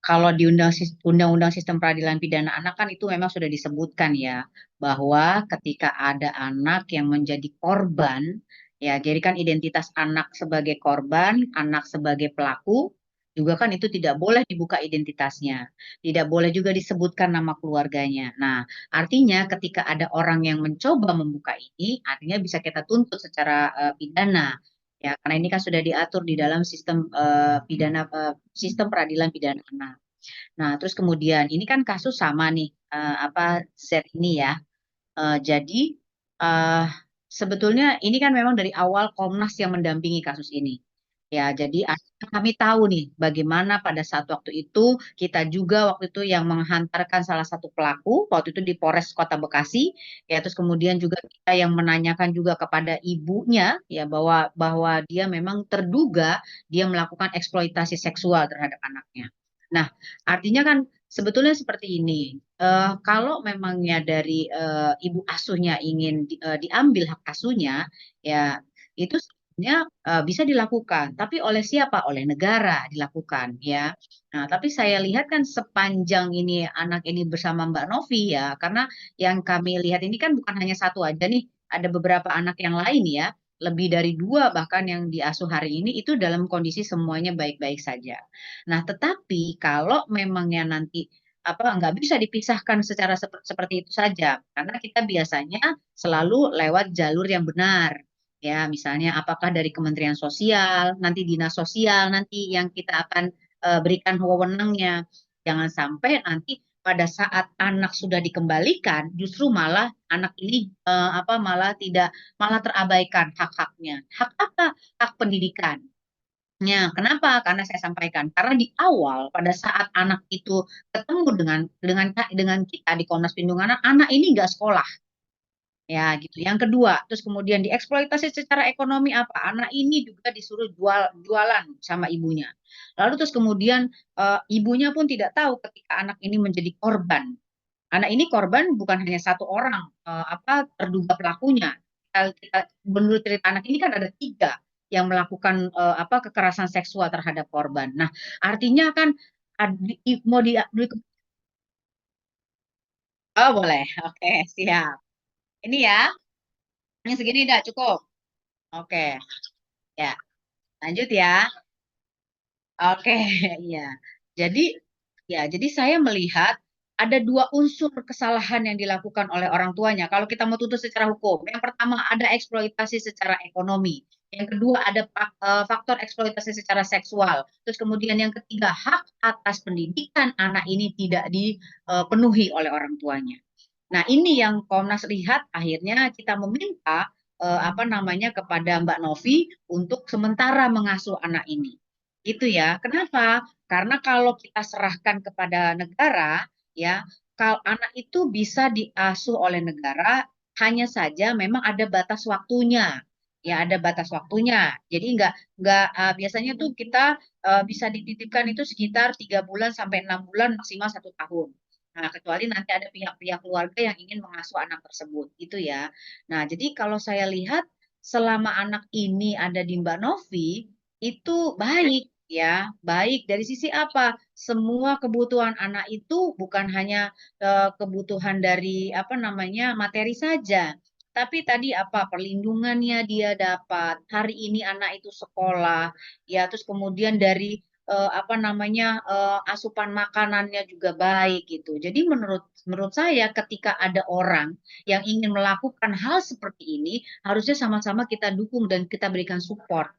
Kalau di Undang-Undang Sistem Peradilan Pidana Anak kan itu memang sudah disebutkan ya bahwa ketika ada anak yang menjadi korban, ya jadi kan identitas anak sebagai korban, anak sebagai pelaku, juga kan itu tidak boleh dibuka identitasnya, tidak boleh juga disebutkan nama keluarganya. Nah, artinya ketika ada orang yang mencoba membuka ini, artinya bisa kita tuntut secara pidana. Ya, karena ini kan sudah diatur di dalam sistem peradilan pidana anak. Nah, terus kemudian ini kan kasus sama nih, apa Z ini ya. Jadi eh, sebetulnya ini kan memang dari awal Komnas yang mendampingi kasus ini. Ya, jadi kami tahu nih bagaimana pada saat waktu itu kita juga waktu itu yang menghantarkan salah satu pelaku waktu itu di Polres Kota Bekasi, ya terus kemudian juga kita yang menanyakan juga kepada ibunya ya bahwa bahwa dia memang terduga dia melakukan eksploitasi seksual terhadap anaknya. Nah, artinya kan sebetulnya seperti ini. Kalau memangnya dari ibu asuhnya ingin diambil hak asuhnya, ya itu sebenarnya bisa dilakukan. Tapi oleh siapa? Oleh negara dilakukan, ya. Nah, tapi saya lihat kan sepanjang ini anak ini bersama Mbak Novi ya, karena yang kami lihat ini kan bukan hanya satu aja nih, ada beberapa anak yang lain ya, lebih dari dua bahkan yang diasuh hari ini itu dalam kondisi semuanya baik-baik saja. Nah, tetapi kalau memangnya nanti apa nggak bisa dipisahkan secara seperti itu saja karena kita biasanya selalu lewat jalur yang benar ya misalnya apakah dari Kementerian Sosial nanti Dinas Sosial nanti yang kita akan berikan wewenangnya jangan sampai nanti pada saat anak sudah dikembalikan justru malah anak ini apa malah tidak malah terabaikan hak-haknya hak apa hak pendidikan. Ya, kenapa? Karena saya sampaikan karena di awal pada saat anak itu ketemu dengan kita di Komnas Perlindungan Anak, anak ini nggak sekolah. Ya, gitu. Yang kedua, terus kemudian dieksploitasi secara ekonomi apa? Anak ini juga disuruh jualan sama ibunya. Lalu terus kemudian ibunya pun tidak tahu ketika anak ini menjadi korban. Anak ini korban bukan hanya satu orang, apa terduga pelakunya. Menurut cerita anak ini kan ada tiga yang melakukan apa kekerasan seksual terhadap korban. Nah, artinya kan mau oh boleh, oke siap. Ini ya, ini segini udah cukup. Oke, ya lanjut ya. Oke, iya. Jadi, ya, jadi saya melihat ada dua unsur kesalahan yang dilakukan oleh orang tuanya. Kalau kita mau tuntut secara hukum, yang pertama ada eksploitasi secara ekonomi. Yang kedua ada faktor eksploitasi secara seksual. Terus kemudian yang ketiga hak atas pendidikan anak ini tidak dipenuhi oleh orang tuanya. Nah, ini yang Komnas lihat akhirnya kita meminta apa namanya kepada Mbak Novi untuk sementara mengasuh anak ini. Itu ya. Kenapa? Karena kalau kita serahkan kepada negara, ya, kalau anak itu bisa diasuh oleh negara, hanya saja memang ada batas waktunya. Ya, ada batas waktunya. Jadi nggak biasanya tuh kita bisa dititipkan itu sekitar 3 bulan sampai 6 bulan maksimal 1 tahun. Nah, kecuali nanti ada pihak-pihak keluarga yang ingin mengasuh anak tersebut, itu ya. Nah, jadi kalau saya lihat selama anak ini ada di Mbak Novi, itu baik ya, baik dari sisi apa? Semua kebutuhan anak itu bukan hanya kebutuhan dari apa namanya materi saja, tapi tadi apa perlindungannya dia dapat. Hari ini anak itu sekolah, ya terus kemudian dari apa namanya asupan makanannya juga baik gitu. Jadi menurut menurut saya ketika ada orang yang ingin melakukan hal seperti ini, harusnya sama-sama kita dukung dan kita berikan support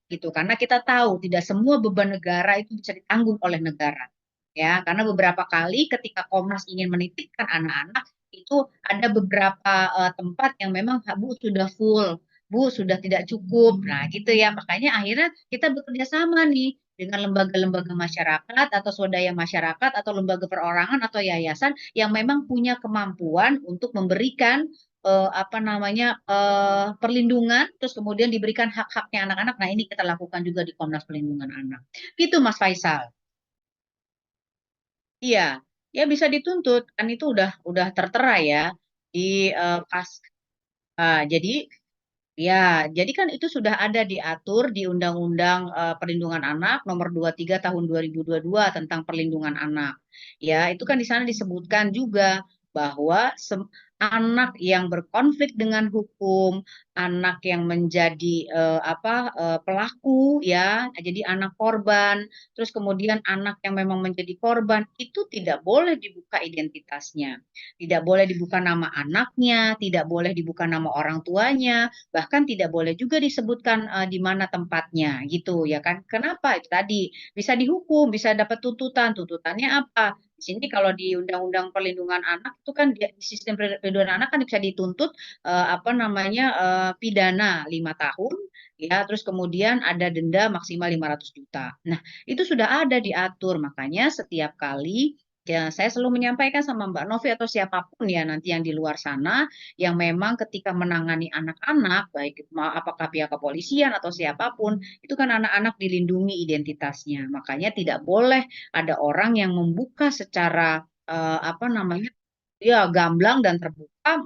gitu karena kita tahu tidak semua beban negara itu bisa ditanggung oleh negara ya karena beberapa kali ketika Komnas ingin menitipkan anak-anak itu ada beberapa tempat yang memang Bu sudah full Bu sudah tidak cukup nah gitu ya makanya akhirnya kita bekerja sama nih dengan lembaga-lembaga masyarakat atau swadaya masyarakat atau lembaga perorangan atau yayasan yang memang punya kemampuan untuk memberikan apa namanya perlindungan, terus kemudian diberikan hak-haknya anak-anak. Nah ini kita lakukan juga di Komnas Perlindungan Anak. Gitu Mas Faisal. Iya, ya bisa dituntut kan itu udah tertera ya di kas. Jadi Ya, jadi kan itu sudah ada diatur di Undang-Undang Perlindungan Anak Nomor 23 Tahun 2022 tentang perlindungan anak. Ya, itu kan di sana disebutkan juga bahwa anak yang berkonflik dengan hukum, anak yang menjadi pelaku ya, jadi anak korban, terus kemudian anak yang memang menjadi korban itu tidak boleh dibuka identitasnya. Tidak boleh dibuka nama anaknya, tidak boleh dibuka nama orang tuanya, bahkan tidak boleh juga disebutkan di mana tempatnya gitu ya kan. Kenapa? Itu tadi bisa dihukum, bisa dapat tuntutan. Tuntutannya apa? Di sini kalau di Undang-Undang Perlindungan Anak itu kan di sistem perlindungan anak kan bisa dituntut pidana 5 tahun ya, terus kemudian ada denda maksimal 500 juta. Nah, itu sudah ada diatur. Makanya setiap kali ya saya selalu menyampaikan sama Mbak Novi atau siapapun ya nanti yang di luar sana yang memang ketika menangani anak-anak, baik apakah pihak kepolisian atau siapapun, itu kan anak-anak dilindungi identitasnya. Makanya tidak boleh ada orang yang membuka secara apa namanya, ya gamblang dan terbuka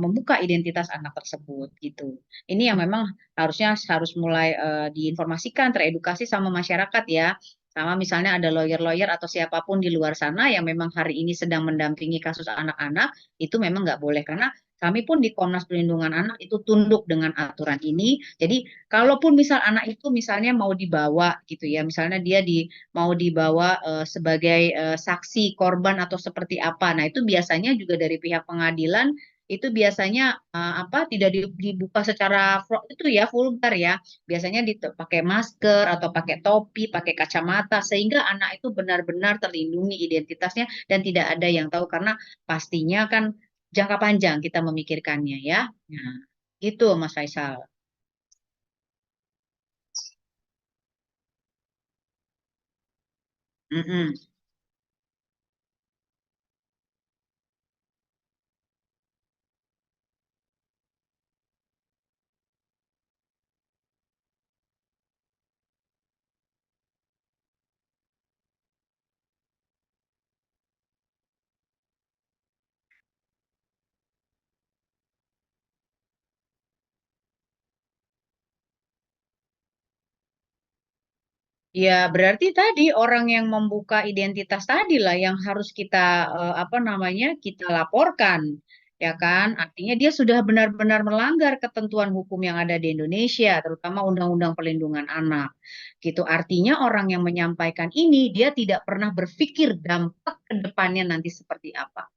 membuka identitas anak tersebut gitu. Ini yang memang harus mulai diinformasikan, teredukasi sama masyarakat ya. Sama misalnya ada lawyer-lawyer atau siapapun di luar sana yang memang hari ini sedang mendampingi kasus anak-anak, itu memang nggak boleh karena kami pun di Komnas Perlindungan Anak itu tunduk dengan aturan ini. Jadi kalaupun misal anak itu misalnya mau dibawa gitu ya, misalnya dia mau dibawa sebagai saksi korban atau seperti apa. Nah, itu biasanya juga dari pihak pengadilan itu biasanya tidak dibuka secara itu ya vulgar ya. Biasanya pakai masker atau pakai topi, pakai kacamata sehingga anak itu benar-benar terlindungi identitasnya dan tidak ada yang tahu karena pastinya kan jangka panjang kita memikirkannya ya. Nah, itu Mas Faisal. Mm-mm. Ya, berarti tadi orang yang membuka identitas tadi lah yang harus kita kita laporkan, ya kan? Artinya dia sudah benar-benar melanggar ketentuan hukum yang ada di Indonesia, terutama Undang-Undang Perlindungan Anak. Gitu. Artinya orang yang menyampaikan ini dia tidak pernah berpikir dampak ke depannya nanti seperti apa.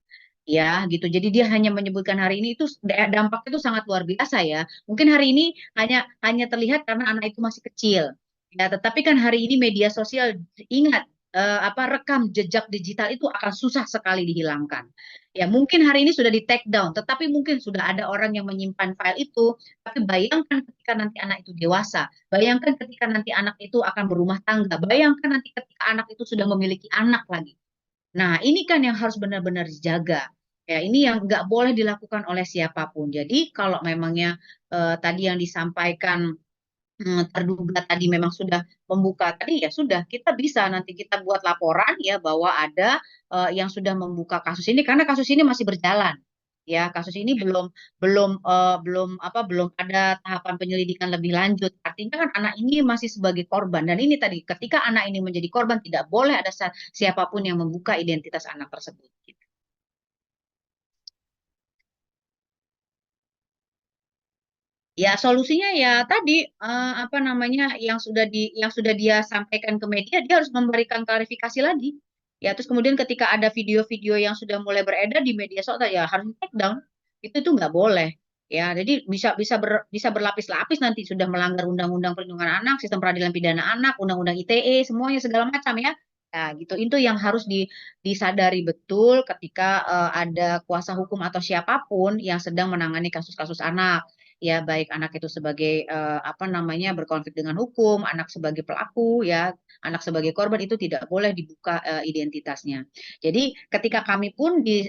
Ya, gitu. Jadi dia hanya menyebutkan hari ini itu dampaknya itu sangat luar biasa ya. Mungkin hari ini hanya hanya terlihat karena anak itu masih kecil. Ya, tetapi kan hari ini media sosial ingat rekam jejak digital itu akan susah sekali dihilangkan. Ya, mungkin hari ini sudah di take down, tetapi mungkin sudah ada orang yang menyimpan file itu. Tapi bayangkan ketika nanti anak itu dewasa, bayangkan ketika nanti anak itu akan berumah tangga, bayangkan nanti ketika anak itu sudah memiliki anak lagi. Nah, ini kan yang harus benar-benar dijaga. Ya, ini yang nggak boleh dilakukan oleh siapapun. Jadi, kalau memangnya tadi yang disampaikan terduga tadi memang sudah membuka tadi ya sudah kita bisa nanti kita buat laporan ya bahwa ada yang sudah membuka kasus ini karena kasus ini masih berjalan. Ya, kasus ini belum belum belum ada tahapan penyelidikan lebih lanjut. Artinya kan anak ini masih sebagai korban dan ini tadi ketika anak ini menjadi korban tidak boleh ada siapapun yang membuka identitas anak tersebut. Gitu. Ya, solusinya ya tadi yang sudah dia sampaikan ke media dia harus memberikan klarifikasi lagi. Ya, terus kemudian ketika ada video-video yang sudah mulai beredar di media sosial ya harus take down. Itu nggak boleh. Ya, jadi bisa berlapis-lapis nanti sudah melanggar Undang-Undang Perlindungan Anak, Sistem Peradilan Pidana Anak, Undang-Undang ITE, semuanya segala macam ya. Nah, gitu. Itu yang harus disadari betul ketika ada kuasa hukum atau siapapun yang sedang menangani kasus-kasus anak ya baik anak itu sebagai berkonflik dengan hukum, anak sebagai pelaku ya, anak sebagai korban itu tidak boleh dibuka identitasnya. Jadi ketika kami pun di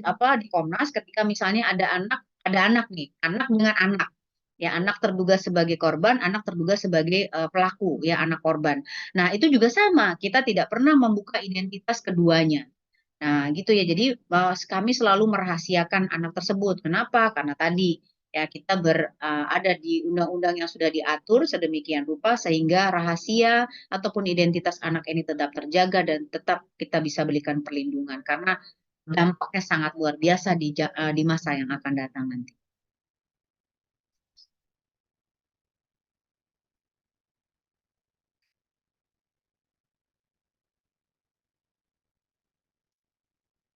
Komnas ketika misalnya ada anak nih, anak dengan anak ya anak terduga sebagai korban, anak terduga sebagai pelaku ya anak korban. Nah, itu juga sama, kita tidak pernah membuka identitas keduanya. Nah, gitu ya. Jadi kami selalu merahasiakan anak tersebut. Kenapa? Karena tadi ya kita ada di undang-undang yang sudah diatur sedemikian rupa sehingga rahasia ataupun identitas anak ini tetap terjaga dan tetap kita bisa berikan perlindungan karena dampaknya sangat luar biasa di masa yang akan datang nanti.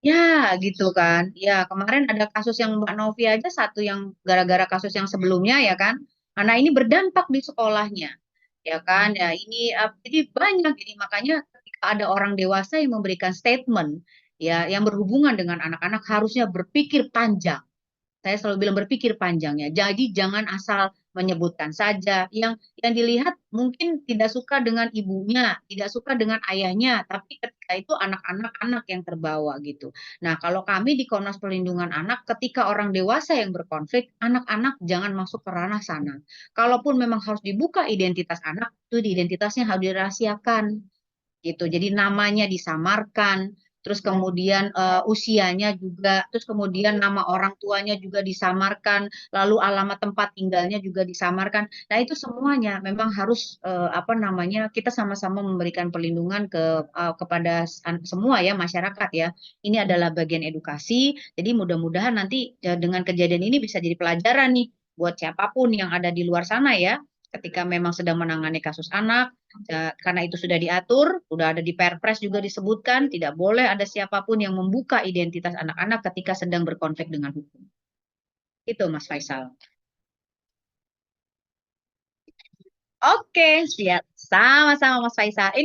Ya, gitu kan. Ya, kemarin ada kasus yang Mbak Novi aja satu yang gara-gara kasus yang sebelumnya ya kan. Anak ini berdampak di sekolahnya. Ya kan? Ya, ini jadi banyak jadi makanya ketika ada orang dewasa yang memberikan statement ya yang berhubungan dengan anak-anak harusnya berpikir panjang. Saya selalu bilang berpikir panjang ya. Jadi jangan asal menyebutkan saja. Yang dilihat mungkin tidak suka dengan ibunya, tidak suka dengan ayahnya, tapi ketika itu anak-anak yang terbawa gitu. Nah, kalau kami di Komnas Perlindungan Anak, ketika orang dewasa yang berkonflik, anak-anak jangan masuk ke ranah sana. Kalaupun memang harus dibuka identitas anak, itu identitasnya harus dirahasiakan gitu. Jadi namanya disamarkan, terus kemudian usianya juga, terus kemudian nama orang tuanya juga disamarkan, lalu alamat tempat tinggalnya juga disamarkan. Nah, itu semuanya memang harus apa namanya kita sama-sama memberikan perlindungan kepada semua ya masyarakat ya. Ini adalah bagian edukasi. Jadi mudah-mudahan nanti dengan kejadian ini bisa jadi pelajaran nih buat siapapun yang ada di luar sana ya. Ketika memang sedang menangani kasus anak, karena itu sudah diatur, sudah ada di Perpres juga disebutkan, tidak boleh ada siapapun yang membuka identitas anak-anak ketika sedang berkonflik dengan hukum. Itu Mas Faisal. Oke, siap. Sama-sama Mas Faisal.